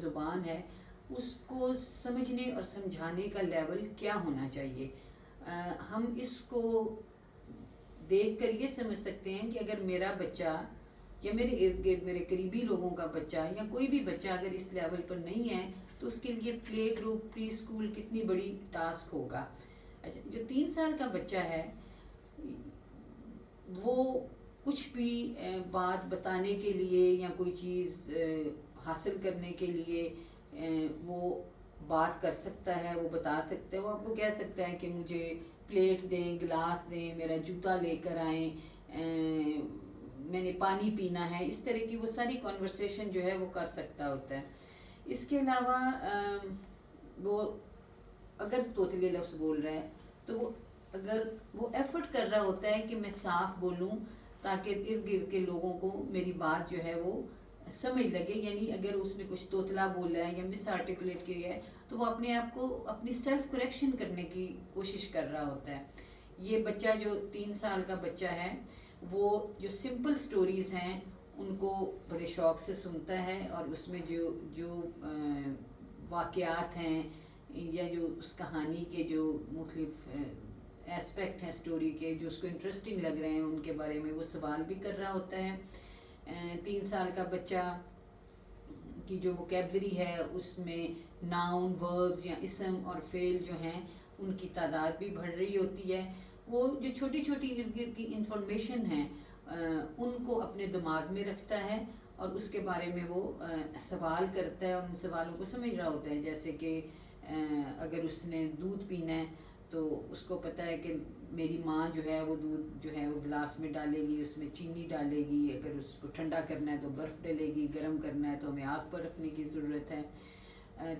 زبان ہے اس کو سمجھنے اور سمجھانے کا لیول کیا ہونا چاہیے. ہم اس کو دیکھ کر یہ سمجھ سکتے ہیں کہ اگر میرا بچہ یا میرے ارد گرد میرے قریبی لوگوں کا بچہ یا کوئی بھی بچہ اگر اس لیول پر نہیں ہے تو اس کے لیے پلے گروپ پری اسکول کتنی بڑی ٹاسک ہوگا. اچھا، جو 3 سال کا بچہ ہے وہ کچھ بھی بات بتانے کے لیے یا کوئی چیز حاصل کرنے کے لیے وہ بات کر سکتا ہے، وہ بتا سکتا ہے، وہ آپ کو کہہ سکتا ہے کہ مجھے پلیٹ دیں، گلاس دیں، میرا جوتا لے کر آئیں، میں نے پانی پینا ہے. اس طرح کی وہ ساری کنورسیشن جو ہے وہ کر سکتا ہوتا ہے. اس کے علاوہ وہ اگر توتلے لفظ بول رہا ہے تو وہ اگر وہ ایفرٹ کر رہا ہوتا ہے کہ میں صاف بولوں تاکہ ارد گرد کے لوگوں کو میری بات جو ہے وہ سمجھ لگے. یعنی اگر اس نے کچھ توتلا بولا ہے یا مس آرٹیکولیٹ کیا ہے تو وہ اپنے آپ کو اپنی سیلف کریکشن کرنے کی کوشش کر رہا ہوتا ہے. یہ بچہ جو 3 سال کا بچہ ہے وہ جو سمپل سٹوریز ہیں ان کو بڑے شوق سے سنتا ہے اور اس میں جو واقعات ہیں یا جو اس کہانی کے جو مختلف ایسپیکٹ ہیں اسٹوری کے جو اس کو انٹرسٹنگ لگ رہے ہیں ان کے بارے میں وہ سوال بھی کر رہا ہوتا ہے. 3 سال کا بچہ کی جو ووکیبلری ہے اس میں ناؤن وربز یا اسم اور فعل جو ہیں ان کی تعداد بھی بڑھ رہی ہوتی ہے. وہ جو چھوٹی چھوٹی ارد گرد کی انفارمیشن ہیں ان کو اپنے دماغ میں رکھتا ہے اور اس کے بارے میں وہ سوال کرتا ہے اور ان سوالوں کو سمجھ رہا ہوتا ہے. جیسے کہ اگر اس نے دودھ پینا ہے تو اس کو پتہ ہے کہ میری ماں جو ہے وہ دودھ جو ہے وہ گلاس میں ڈالے گی، اس میں چینی ڈالے گی، اگر اس کو ٹھنڈا کرنا ہے تو برف ڈالے گی، گرم کرنا ہے تو ہمیں آگ پر رکھنے کی ضرورت ہے.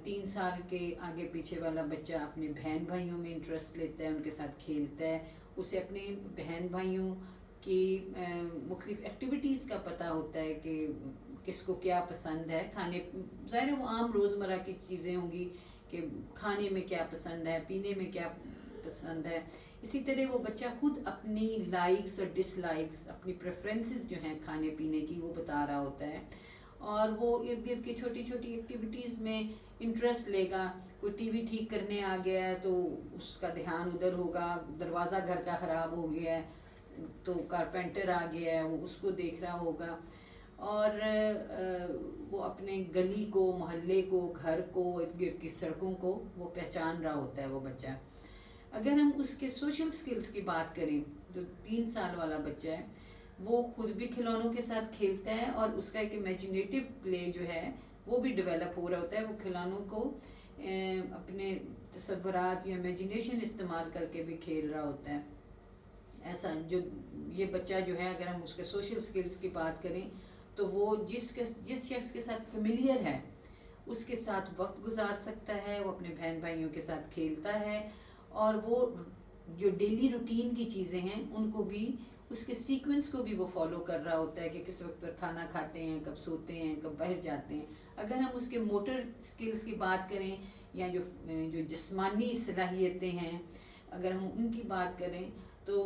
3 سال کے آگے پیچھے والا بچہ اپنے بہن بھائیوں میں انٹرسٹ لیتا ہے، ان کے ساتھ کھیلتا ہے، اسے اپنے بہن بھائیوں کی مختلف ایکٹیویٹیز کا پتہ ہوتا ہے کہ کس کو کیا پسند ہے. کھانے ظاہر ہے وہ عام روزمرہ کی چیزیں ہوں گی کہ کھانے میں کیا پسند ہے، پینے میں کیا پسند ہے. اسی طرح وہ بچہ خود اپنی لائکس اور ڈس لائکس، اپنی پریفرنسز جو ہیں کھانے پینے کی وہ بتا رہا ہوتا ہے اور وہ ارد گرد کی چھوٹی چھوٹی ایکٹیویٹیز میں انٹرسٹ لے گا. کوئی ٹی وی ٹھیک کرنے آ گیا ہے تو اس کا دھیان ادھر ہوگا. دروازہ گھر کا خراب ہو گیا ہے تو کارپینٹر آ گیا ہے، وہ اس کو دیکھ رہا ہوگا. اور وہ اپنے گلی کو، محلے کو، گھر کو، ارد گرد کی سڑکوں کو وہ پہچان رہا ہوتا ہے وہ بچہ. اگر ہم اس کے سوشل سکلز کی بات کریں، جو 3 سال والا بچہ ہے وہ خود بھی کھلونوں کے ساتھ کھیلتا ہے اور اس کا ایک امیجنیٹو پلے جو ہے وہ بھی ڈیولپ ہو رہا ہوتا ہے. وہ کھلونوں کو اپنے تصورات یا امیجنیشن استعمال کر کے بھی کھیل رہا ہوتا ہے. ایسا جو یہ بچہ جو ہے اگر ہم اس کے سوشل سکلز کی بات کریں تو وہ جس شخص کے ساتھ فیملیئر ہے اس کے ساتھ وقت گزار سکتا ہے، وہ اپنے بہن بھائیوں کے ساتھ کھیلتا ہے اور وہ جو ڈیلی روٹین کی چیزیں ہیں ان کو بھی، اس کے سیکوینس کو بھی وہ فالو کر رہا ہوتا ہے کہ کس وقت پر کھانا کھاتے ہیں، کب سوتے ہیں، کب باہر جاتے ہیں. اگر ہم اس کے موٹر سکلز کی بات کریں یا جو جسمانی صلاحیتیں ہیں اگر ہم ان کی بات کریں تو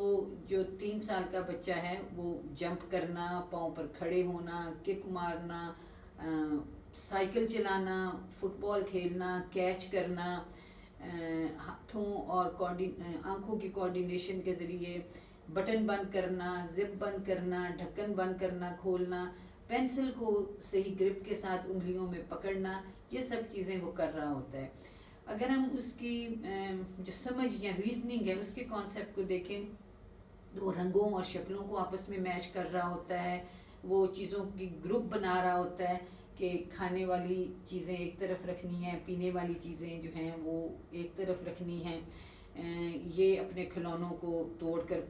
جو 3 سال کا بچہ ہے وہ جمپ کرنا، پاؤں پر کھڑے ہونا، کک مارنا، سائیکل چلانا، فٹ بال کھیلنا، کیچ کرنا، ہاتھوں اور آنکھوں کی کوارڈینیشن کے ذریعے بٹن بند کرنا، زپ بند کرنا، ڈھکن بند کرنا کھولنا، پینسل کو صحیح گرپ کے ساتھ انگلیوں میں پکڑنا، یہ سب چیزیں وہ کر رہا ہوتا ہے. اگر ہم اس کی جو سمجھ یا ریزننگ ہے اس کے کانسیپٹ کو دیکھیں تو وہ رنگوں اور شکلوں کو آپس میں میچ کر رہا ہوتا ہے. وہ چیزوں کی گروپ بنا رہا ہوتا ہے کہ کھانے والی چیزیں ایک طرف رکھنی ہیں، پینے والی چیزیں جو ہیں وہ ایک طرف رکھنی ہیں. یہ اپنے کھلونوں کو توڑ کر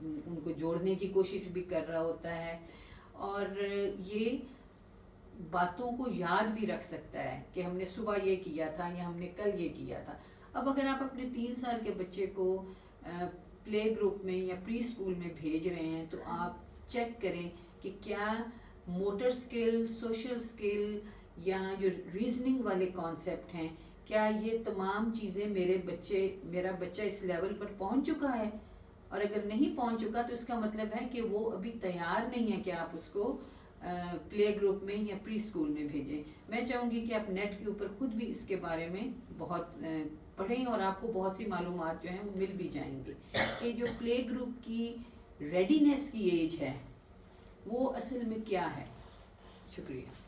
ان کو جوڑنے کی کوشش بھی کر رہا ہوتا ہے اور یہ باتوں کو یاد بھی رکھ سکتا ہے کہ ہم نے صبح یہ کیا تھا یا ہم نے کل یہ کیا تھا. اب اگر آپ اپنے 3 سال کے بچے کو پلے گروپ میں یا پری اسکول میں بھیج رہے ہیں تو آپ چیک کریں کہ کیا موٹر سکل، سوشل سکل یا جو ریزننگ والے کانسیپٹ ہیں کیا یہ تمام چیزیں میرا بچہ اس لیول پر پہنچ چکا ہے. اور اگر نہیں پہنچ چکا تو اس کا مطلب ہے کہ وہ ابھی تیار نہیں ہے کہ آپ اس کو پلے گروپ میں یا پری اسکول میں بھیجیں. میں چاہوں گی کہ آپ نیٹ کے اوپر خود بھی اس کے بارے میں بہت پڑھیں اور آپ کو بہت سی معلومات جو ہیں وہ مل بھی جائیں گی کہ جو پلے گروپ کی ریڈینیس کی ایج ہے وہ اصل میں کیا ہے. شکریہ.